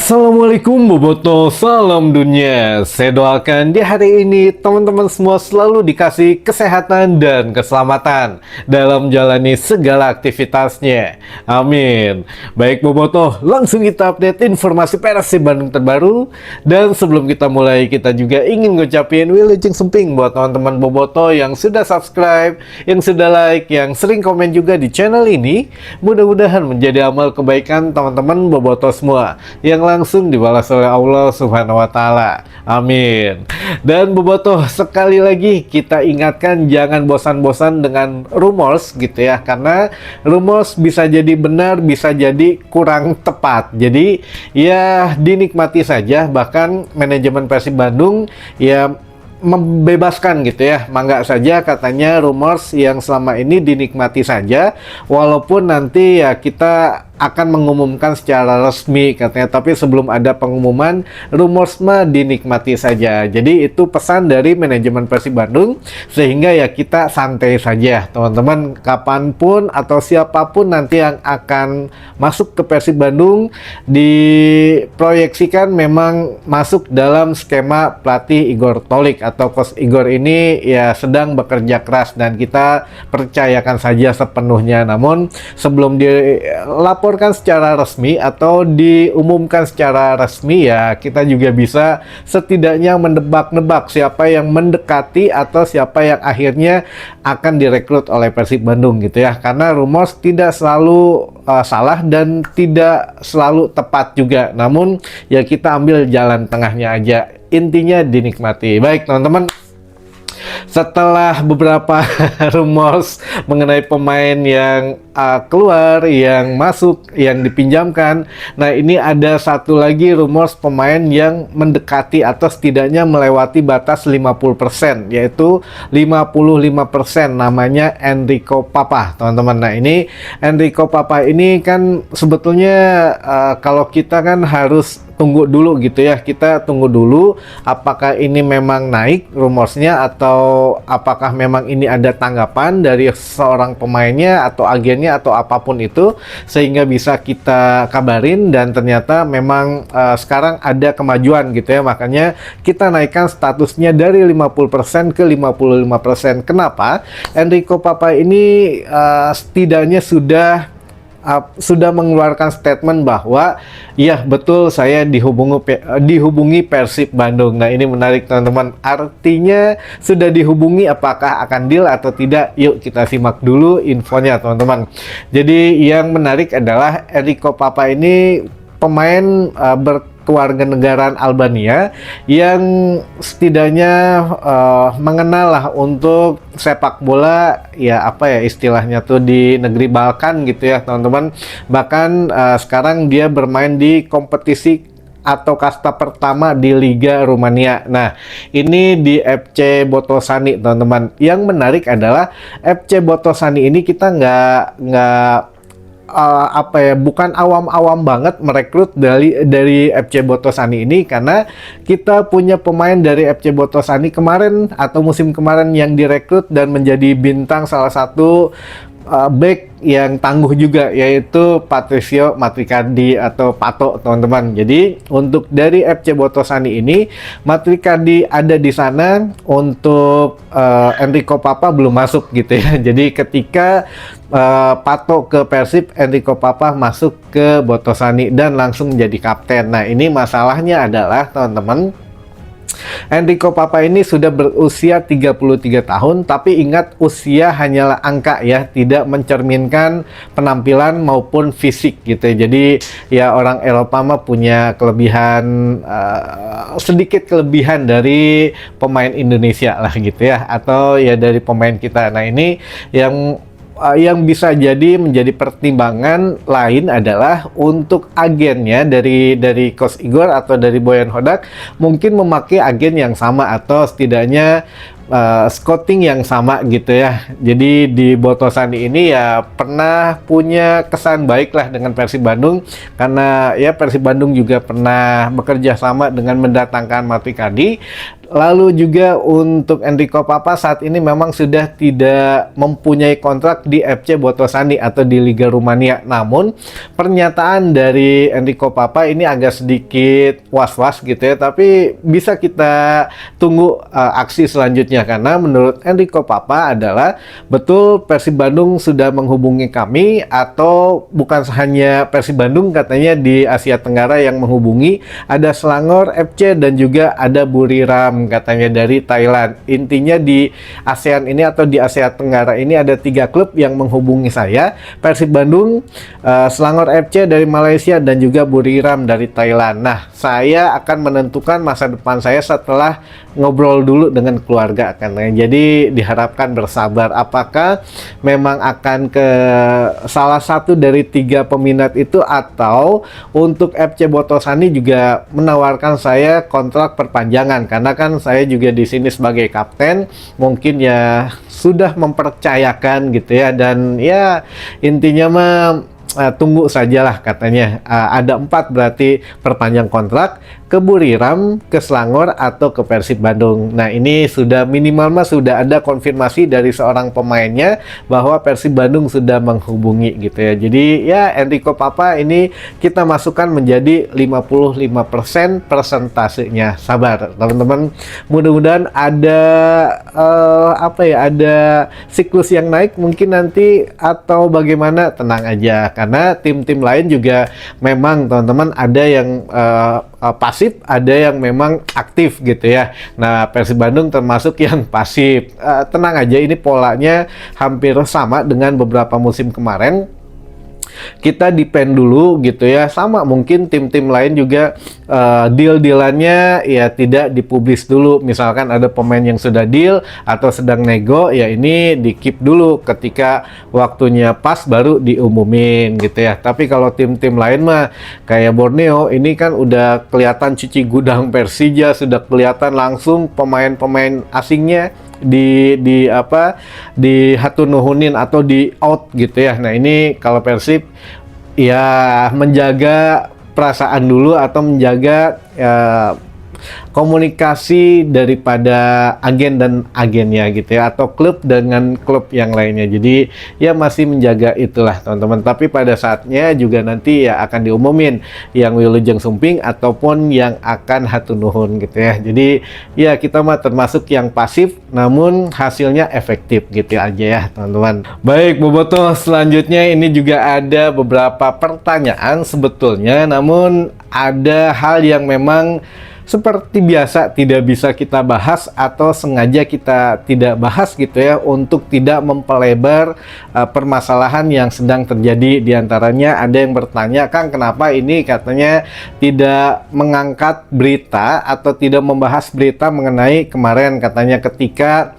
Assalamualaikum Boboto, salam dunia. Saya doakan di hari ini teman-teman semua selalu dikasih kesehatan dan keselamatan dalam jalani segala aktivitasnya. Amin. Baik Boboto, langsung kita update informasi Persib Bandung terbaru. Dan sebelum kita mulai, kita juga ingin ngucapin wilujeng semping buat teman-teman Boboto yang sudah subscribe, yang sudah like, yang sering komen juga di channel ini. Mudah-mudahan menjadi amal kebaikan teman-teman Boboto semua yang langsung dibalas oleh Allah Subhanahu wa Ta'ala. Amin. Dan Bobotoh, sekali lagi kita ingatkan jangan bosan-bosan dengan rumors gitu ya, karena rumors bisa jadi benar, bisa jadi kurang tepat. Jadi ya dinikmati saja. Bahkan manajemen Persib Bandung ya membebaskan gitu ya, mangga saja katanya rumors yang selama ini dinikmati saja, walaupun nanti ya kita akan mengumumkan secara resmi katanya, tapi sebelum ada pengumuman rumors mah dinikmati saja. Jadi itu pesan dari manajemen Persib Bandung, sehingga ya kita santai saja teman-teman, kapanpun atau siapapun nanti yang akan masuk ke Persib Bandung diproyeksikan memang masuk dalam skema pelatih Igor Tolik atau Coach Igor ini ya sedang bekerja keras, dan kita percayakan saja sepenuhnya. Namun sebelum dilaporkan secara resmi atau diumumkan secara resmi ya kita juga bisa setidaknya mendebak-nebak siapa yang mendekati atau siapa yang akhirnya akan direkrut oleh Persib Bandung gitu ya, karena rumors tidak selalu salah dan tidak selalu tepat juga. Namun ya kita ambil jalan tengahnya aja, intinya dinikmati. Baik teman-teman, setelah beberapa rumors mengenai pemain yang keluar, yang masuk, yang dipinjamkan, nah ini ada satu lagi rumors pemain yang mendekati atau setidaknya melewati batas 50%, yaitu 55%, namanya Enrico Papa teman-teman. Nah ini Enrico Papa ini kan sebetulnya kalau kita kan harus tunggu dulu gitu ya, kita tunggu dulu apakah ini memang naik rumorsnya atau apakah memang ini ada tanggapan dari seorang pemainnya atau agennya atau apapun itu, sehingga bisa kita kabarin. Dan ternyata memang sekarang ada kemajuan gitu ya, makanya kita naikkan statusnya dari 50% ke 55%. Kenapa? Enrico Papa ini setidaknya sudah mengeluarkan statement bahwa ya betul saya dihubungi Persib Bandung. Nah ini menarik teman-teman, artinya sudah dihubungi, apakah akan deal atau tidak? Yuk kita simak dulu infonya teman-teman. Jadi yang menarik adalah Enrico Papa ini pemain kewarganegaraan Albania yang setidaknya mengenal lah untuk sepak bola ya, apa ya istilahnya tuh, di negeri Balkan gitu ya teman-teman. Bahkan sekarang dia bermain di kompetisi atau kasta pertama di Liga Rumania. Nah, ini di FC Botoşani teman-teman. Yang menarik adalah FC Botoşani ini kita nggak bukan awam-awam banget merekrut dari FC Botoşani ini, karena kita punya pemain dari FC Botoşani kemarin atau musim kemarin yang direkrut dan menjadi bintang salah satu back yang tangguh juga, yaitu Patricio Matricardi atau Pato teman-teman. Jadi untuk dari FC Botoşani ini Matricardi ada di sana, untuk Enrico Papa belum masuk gitu ya. Jadi ketika Pato ke Persib, Enrico Papa masuk ke Botoşani dan langsung menjadi kapten. Nah ini masalahnya adalah teman-teman, Enrico Papa ini sudah berusia 33 tahun, tapi ingat usia hanyalah angka ya, tidak mencerminkan penampilan maupun fisik gitu ya. Jadi ya orang Eropa mah punya kelebihan, sedikit kelebihan dari pemain Indonesia lah gitu ya, atau ya dari pemain kita. Nah ini yang bisa jadi menjadi pertimbangan lain adalah untuk agennya dari Coach Igor atau dari Boyan Hodak mungkin memakai agen yang sama atau setidaknya scouting yang sama gitu ya. Jadi di Botoşani ini ya pernah punya kesan baik lah dengan Persib Bandung, karena ya Persib Bandung juga pernah bekerja sama dengan mendatangkan Matricardi. Lalu juga untuk Enrico Papa saat ini memang sudah tidak mempunyai kontrak di FC Botoşani atau di Liga Rumania. Namun pernyataan dari Enrico Papa ini agak sedikit was-was gitu ya, tapi bisa kita tunggu aksi selanjutnya, karena menurut Enrico Papa adalah betul Persib Bandung sudah menghubungi kami, atau bukan hanya Persib Bandung, katanya di Asia Tenggara yang menghubungi, ada Selangor FC dan juga ada Buriram katanya dari Thailand. Intinya di ASEAN ini atau di Asia Tenggara ini ada 3 klub yang menghubungi saya, Persib Bandung, Selangor FC dari Malaysia dan juga Buriram dari Thailand. Nah, saya akan menentukan masa depan saya setelah ngobrol dulu dengan keluarga katanya. Jadi diharapkan bersabar, apakah memang akan ke salah satu dari 3 peminat itu, atau untuk FC Botoşani juga menawarkan saya kontrak perpanjangan, karena kan saya juga di sini sebagai kapten, mungkin ya sudah mempercayakan gitu ya, dan ya intinya mah tunggu sajalah katanya. Ada 4 berarti perpanjang kontrak ke Buriram, ke Selangor, atau ke Persib Bandung. Nah, ini sudah minimal mah sudah ada konfirmasi dari seorang pemainnya bahwa Persib Bandung sudah menghubungi gitu ya. Jadi ya Enrico Papa ini kita masukkan menjadi 55% persentasenya. Sabar teman-teman, mudah-mudahan ada ada siklus yang naik mungkin nanti, atau bagaimana, tenang aja, karena tim-tim lain juga memang teman-teman ada yang pasif, ada yang memang aktif gitu ya. Nah, Persib Bandung termasuk yang pasif. Tenang aja, ini polanya hampir sama dengan beberapa musim kemarin. Kita depend dulu gitu ya, sama mungkin tim-tim lain juga deal-dealannya ya tidak dipublis dulu. Misalkan ada pemain yang sudah deal atau sedang nego, ya ini di keep dulu, ketika waktunya pas baru diumumin gitu ya. Tapi kalau tim-tim lain mah kayak Borneo ini kan udah kelihatan cuci gudang Persija, sudah kelihatan langsung pemain-pemain asingnya di hatunuhunin atau di out gitu ya. Nah, ini kalau Persib ya menjaga perasaan dulu, atau menjaga komunikasi daripada agen dan agennya gitu ya, atau klub dengan klub yang lainnya. Jadi ya masih menjaga itulah teman-teman. Tapi pada saatnya juga nanti ya akan diumumin yang Wilujeng Sumping ataupun yang akan hatunuhun gitu ya. Jadi ya kita mah termasuk yang pasif, namun hasilnya efektif gitu aja ya teman-teman. Baik Bobotoh, selanjutnya ini juga ada beberapa pertanyaan sebetulnya, namun ada hal yang memang seperti biasa tidak bisa kita bahas, atau sengaja kita tidak bahas gitu ya, untuk tidak mempelebar permasalahan yang sedang terjadi. Di antaranya ada yang bertanya, Kang, kenapa ini katanya tidak mengangkat berita atau tidak membahas berita mengenai kemarin katanya ketika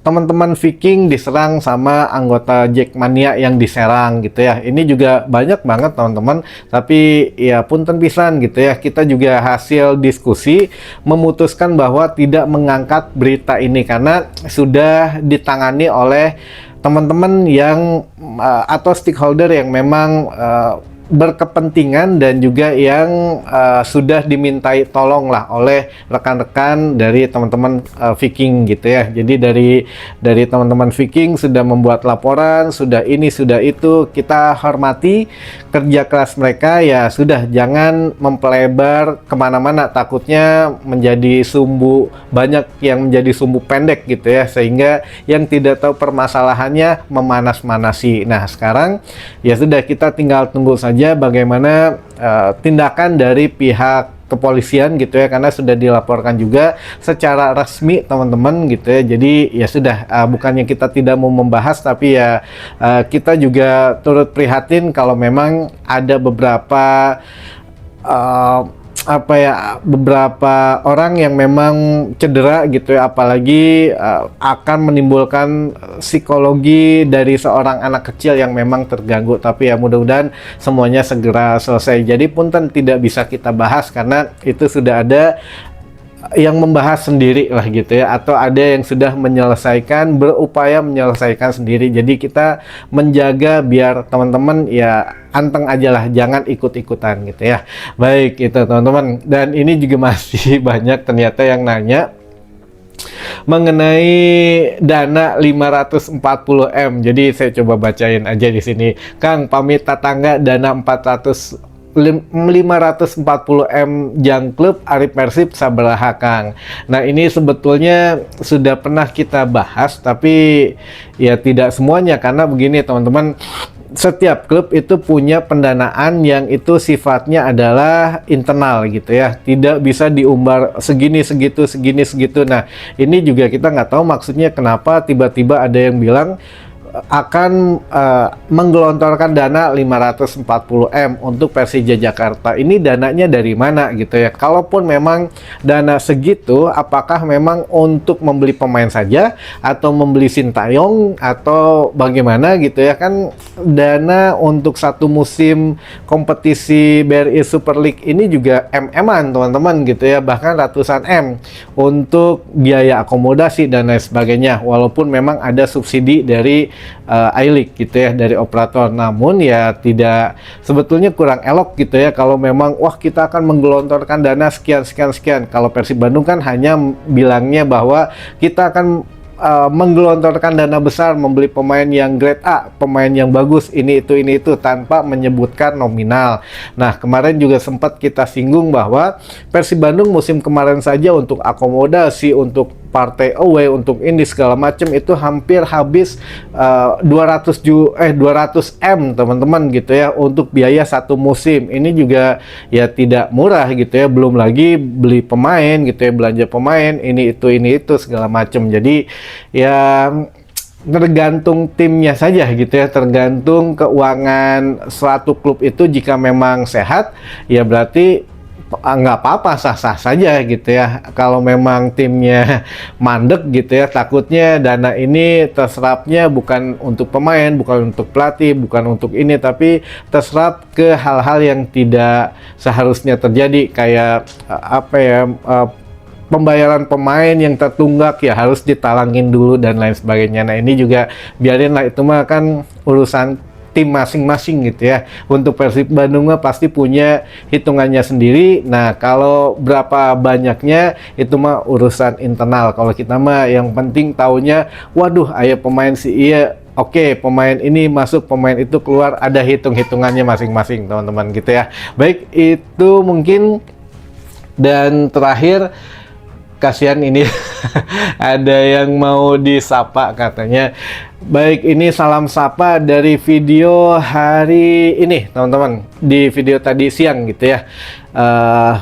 teman-teman Viking diserang sama anggota Jackmania yang diserang gitu ya. Ini juga banyak banget teman-teman, tapi ya punten pisan gitu ya, kita juga hasil diskusi memutuskan bahwa tidak mengangkat berita ini karena sudah ditangani oleh teman-teman yang atau stakeholder yang memang berkepentingan, dan juga yang sudah dimintai tolong lah oleh rekan-rekan dari teman-teman Viking gitu ya. Jadi dari teman-teman Viking sudah membuat laporan, sudah ini sudah itu, kita hormati kerja keras mereka. Ya sudah, jangan mempelebar kemana-mana, takutnya menjadi sumbu, banyak yang menjadi sumbu pendek gitu ya, sehingga yang tidak tahu permasalahannya memanas-manasi. Nah, sekarang ya sudah, kita tinggal tunggu saja bagaimana tindakan dari pihak kepolisian gitu ya, karena sudah dilaporkan juga secara resmi teman-teman gitu ya. Jadi ya sudah, bukannya kita tidak mau membahas, tapi ya kita juga turut prihatin kalau memang ada beberapa beberapa orang yang memang cedera gitu ya, apalagi akan menimbulkan psikologi dari seorang anak kecil yang memang terganggu. Tapi ya mudah-mudahan semuanya segera selesai. Jadi punten tidak bisa kita bahas karena itu sudah ada yang membahas sendiri lah gitu ya, atau ada yang sudah menyelesaikan, berupaya menyelesaikan sendiri. Jadi kita menjaga biar teman-teman ya anteng aja lah, jangan ikut-ikutan gitu ya. Baik itu teman-teman, dan ini juga masih banyak ternyata yang nanya mengenai dana 540M. Jadi saya coba bacain aja di sini. Kang, pamit tetangga dana 540M Jang Klub Ari Persib sabaraha Kang. Nah, ini sebetulnya sudah pernah kita bahas, tapi ya tidak semuanya, karena begini teman-teman, setiap klub itu punya pendanaan yang itu sifatnya adalah internal gitu ya, tidak bisa diumbar segini segitu. Nah, ini juga kita nggak tahu maksudnya kenapa tiba-tiba ada yang bilang akan menggelontorkan dana 540M untuk Persija Jakarta. Ini dananya dari mana gitu ya? Kalaupun memang dana segitu, apakah memang untuk membeli pemain saja atau membeli Sintayong atau bagaimana gitu ya? Kan dana untuk satu musim kompetisi BRI Super League ini juga MM-an teman-teman gitu ya, bahkan ratusan M untuk biaya akomodasi dan lain sebagainya, walaupun memang ada subsidi dari I-League gitu ya, dari operator. Namun ya tidak, sebetulnya kurang elok gitu ya kalau memang wah kita akan menggelontorkan dana sekian. Kalau Persib Bandung kan hanya bilangnya bahwa kita akan menggelontorkan dana besar membeli pemain yang grade A, pemain yang bagus, ini itu tanpa menyebutkan nominal. Nah, kemarin juga sempat kita singgung bahwa Persib Bandung musim kemarin saja untuk akomodasi, untuk partai away, untuk ini segala macam itu hampir habis 200M teman-teman gitu ya untuk biaya satu musim. Ini juga ya tidak murah gitu ya, belum lagi beli pemain gitu ya, belanja pemain ini itu segala macam. Jadi ya tergantung timnya saja gitu ya, tergantung keuangan suatu klub itu. Jika memang sehat ya berarti nggak apa-apa, sah-sah saja gitu ya. Kalau memang timnya mandek gitu ya, takutnya dana ini terserapnya bukan untuk pemain, bukan untuk pelatih, bukan untuk ini, tapi terserap ke hal-hal yang tidak seharusnya terjadi, kayak pembayaran pemain yang tertunggak ya harus ditalangin dulu dan lain sebagainya. Nah, ini juga biarin lah, itu mah kan urusan tim masing-masing gitu ya. Untuk Persib Bandung mah pasti punya hitungannya sendiri. Nah, kalau berapa banyaknya itu mah urusan internal. Kalau kita mah yang penting taunya, waduh, aya pemain si iya, oke, pemain ini masuk, pemain itu keluar, ada hitung-hitungannya masing-masing teman-teman gitu ya. Baik, itu mungkin. Dan terakhir, kasihan ini ada yang mau disapa katanya. Baik, ini salam sapa dari video hari ini teman-teman, di video tadi siang gitu ya.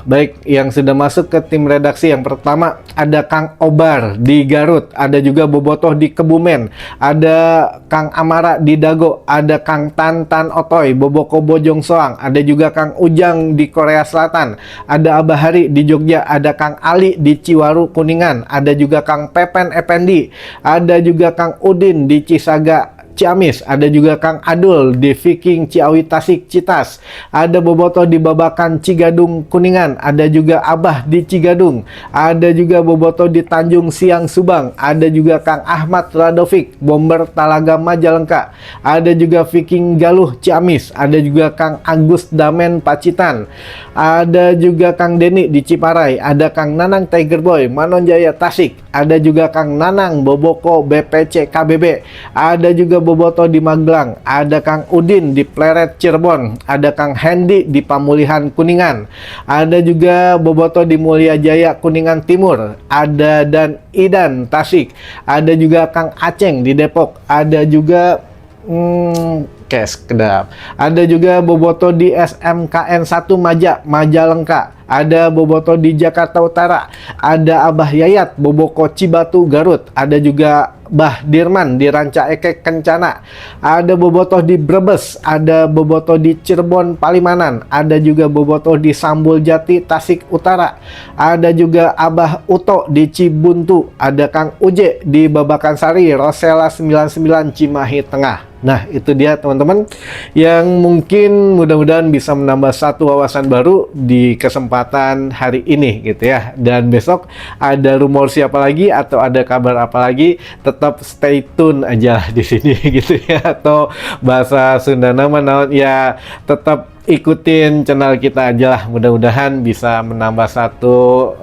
Baik, yang sudah masuk ke tim redaksi, yang pertama ada Kang Obar di Garut, ada juga Bobotoh di Kebumen, ada Kang Amara di Dago, ada Kang Tantan Otoy Boboko Bojong Soang, ada juga Kang Ujang di Korea Selatan, ada Abah Hari di Jogja, ada Kang Ali di Ciwaru Kuningan, ada juga Kang Pepen Effendi, ada juga Kang Udin di Cisaga Ciamis, ada juga Kang Adul di Viking Ciawi Tasik Citas, ada Bobotoh di Babakan Cigadung Kuningan, ada juga Abah di Cigadung, ada juga Bobotoh di Tanjung Siang Subang, ada juga Kang Ahmad Radovik Bomber Talaga Majalengka, ada juga Viking Galuh Ciamis, ada juga Kang Agus Damen Pacitan, ada juga Kang Deni di Ciparai, ada Kang Nanang Tiger Boy Manonjaya Tasik, ada juga Kang Nanang Boboko BPC KBB, ada juga Bobotoh di Magelang, ada Kang Udin di Pleret Cirebon, ada Kang Hendi di Pamulihan Kuningan, ada juga Bobotoh di Mulia Jaya Kuningan Timur, ada dan Idan Tasik, ada juga Kang Aceng di Depok, ada juga kedap, ada juga Bobotoh di SMKN 1 Majalengka, ada Bobotoh di Jakarta Utara, ada Abah Yayat Boboko Cibatu Garut, ada juga Bah Dirman di Ranca Ekek Kencana, ada Bobotoh di Brebes, ada Bobotoh di Cirebon Palimanan, ada juga Bobotoh di Sambul Jati Tasik Utara, ada juga Abah Uto di Cibuntu, ada Kang Uje di Babakan Sari Rosela 99 Cimahi Tengah. Nah, itu dia teman-teman yang mungkin mudah-mudahan bisa menambah satu wawasan baru di kesempatan kesempatan hari ini gitu ya. Dan besok ada rumor siapa lagi atau ada kabar apa lagi, tetap stay tune aja lah di sini gitu ya. Atau bahasa Sunda nama ya, tetap ikutin channel kita aja lah. Mudah-mudahan bisa menambah satu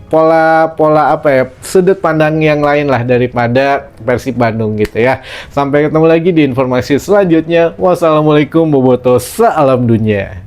pola apa ya, sudut pandang yang lain lah daripada Persib Bandung gitu ya. Sampai ketemu lagi di informasi selanjutnya. Wassalamualaikum warahmatullahi wabarakatuh. Salam dunia.